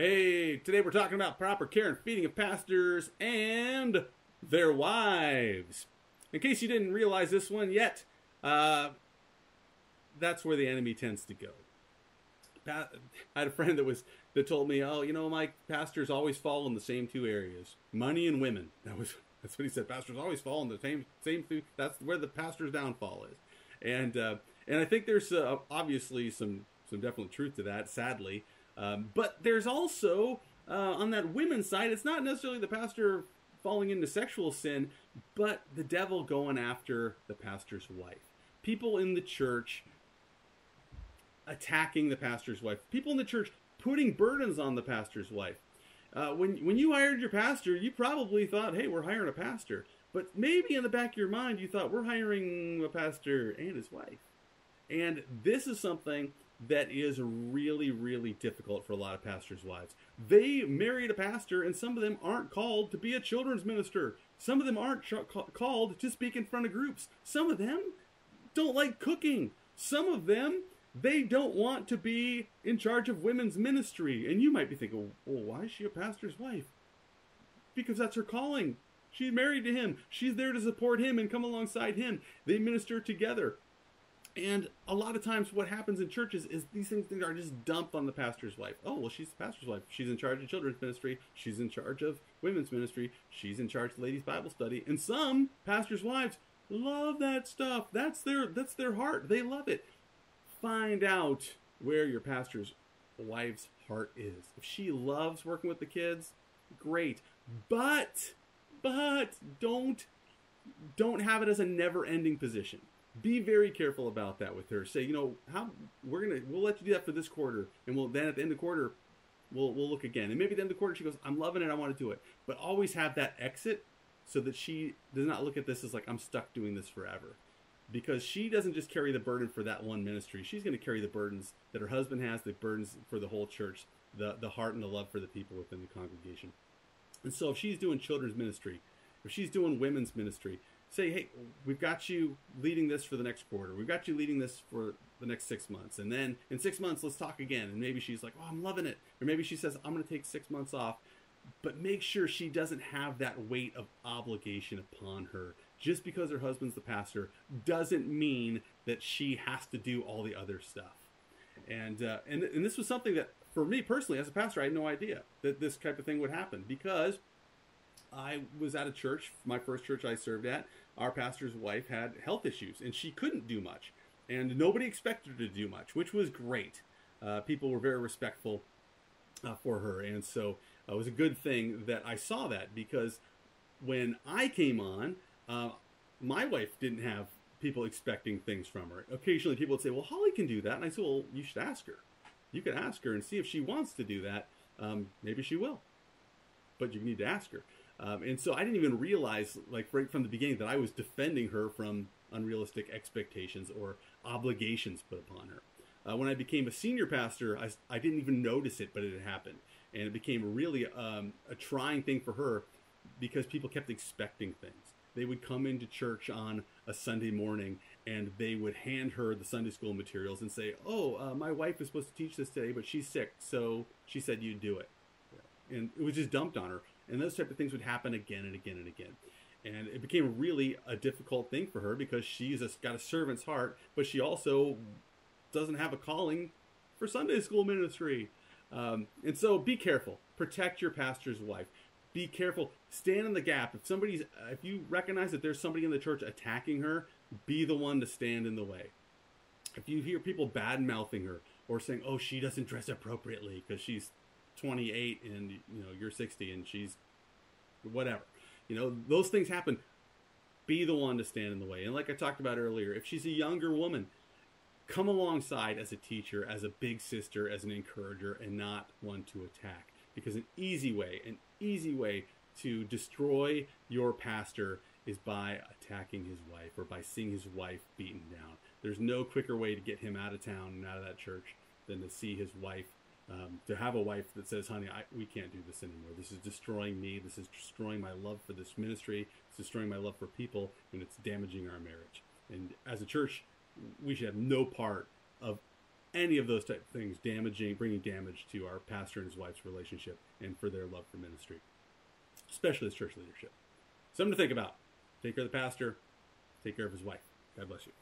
Hey, today we're talking about proper care and feeding of pastors and their wives. In case you didn't realize this one yet, that's where the enemy tends to go. I had a friend that told me, "Oh, Mike, pastors always fall in the same two areas: money and women." That's what he said. Pastors always fall in the same two. That's where the pastor's downfall is, and I think there's obviously some definite truth to that. Sadly. But there's also, on that women's side, it's not necessarily the pastor falling into sexual sin, but the devil going after the pastor's wife. People in the church attacking the pastor's wife. People in the church putting burdens on the pastor's wife. When you hired your pastor, you probably thought, hey, we're hiring a pastor. But maybe in the back of your mind, you thought, we're hiring a pastor and his wife. And this is something that is really, really difficult for a lot of pastors' wives. They married a pastor, and some of them aren't called to be a children's minister. Some of them aren't called to speak in front of groups. Some of them don't like cooking. Some of them, they don't want to be in charge of women's ministry. And you might be thinking, well, why is she a pastor's wife? Because that's her calling. She's married to him. She's there to support him and come alongside him. They minister together. And a lot of times what happens in churches is these things are just dumped on the pastor's wife. Oh, well, she's the pastor's wife. She's in charge of children's ministry. She's in charge of women's ministry. She's in charge of ladies' Bible study. And some pastors' wives love that stuff. That's their heart. They love it. Find out where your pastor's wife's heart is. If she loves working with the kids, great. But don't have it as a never-ending position. Be very careful about that with her. Say, we'll let you do that for this quarter, and then at the end of the quarter, we'll look again. And maybe at the end of the quarter, she goes, I'm loving it, I want to do it. But always have that exit so that she does not look at this as like, I'm stuck doing this forever. Because she doesn't just carry the burden for that one ministry. She's going to carry the burdens that her husband has, the burdens for the whole church, the heart and the love for the people within the congregation. And so if she's doing children's ministry, if she's doing women's ministry, say, hey, we've got you leading this for the next quarter. We've got you leading this for the next 6 months. And then in 6 months, let's talk again. And maybe she's like, oh, I'm loving it. Or maybe she says, I'm going to take 6 months off. But make sure she doesn't have that weight of obligation upon her. Just because her husband's the pastor doesn't mean that she has to do all the other stuff. And this was something that, for me personally, as a pastor, I had no idea that this type of thing would happen. Because I was at a church, my first church I served at, our pastor's wife had health issues, and she couldn't do much. And nobody expected her to do much, which was great. People were very respectful for her, and so it was a good thing that I saw that, because when I came on, my wife didn't have people expecting things from her. Occasionally people would say, well, Holly can do that. And I said, well, you should ask her. You can ask her and see if she wants to do that. Maybe she will. But you need to ask her. And so I didn't even realize, like right from the beginning, that I was defending her from unrealistic expectations or obligations put upon her. When I became a senior pastor, I didn't even notice it, but it had happened. And it became really a trying thing for her because people kept expecting things. They would come into church on a Sunday morning and they would hand her the Sunday school materials and say, oh, my wife is supposed to teach this today, but she's sick, so she said you'd do it. And it was just dumped on her. And those type of things would happen again and again and again. And it became really a difficult thing for her because she's got a servant's heart, but she also doesn't have a calling for Sunday school ministry. And so be careful. Protect your pastor's wife. Be careful. Stand in the gap. If you recognize that there's somebody in the church attacking her, be the one to stand in the way. If you hear people bad-mouthing her or saying, oh, she doesn't dress appropriately because she's 28 and you're 60 and she's whatever, those things happen. Be the one to stand in the way. And like I talked about earlier, if she's a younger woman, come alongside as a teacher, as a big sister, as an encourager, and not one to attack. Because an easy way to destroy your pastor is by attacking his wife or by seeing his wife beaten down. There's no quicker way to get him out of town and out of that church than to see his wife, to have a wife that says, honey, we can't do this anymore. This is destroying me. This is destroying my love for this ministry. It's destroying my love for people, and it's damaging our marriage. And as a church, we should have no part of any of those type of things bringing damage to our pastor and his wife's relationship and for their love for ministry, especially as church leadership. Something to think about. Take care of the pastor. Take care of his wife. God bless you.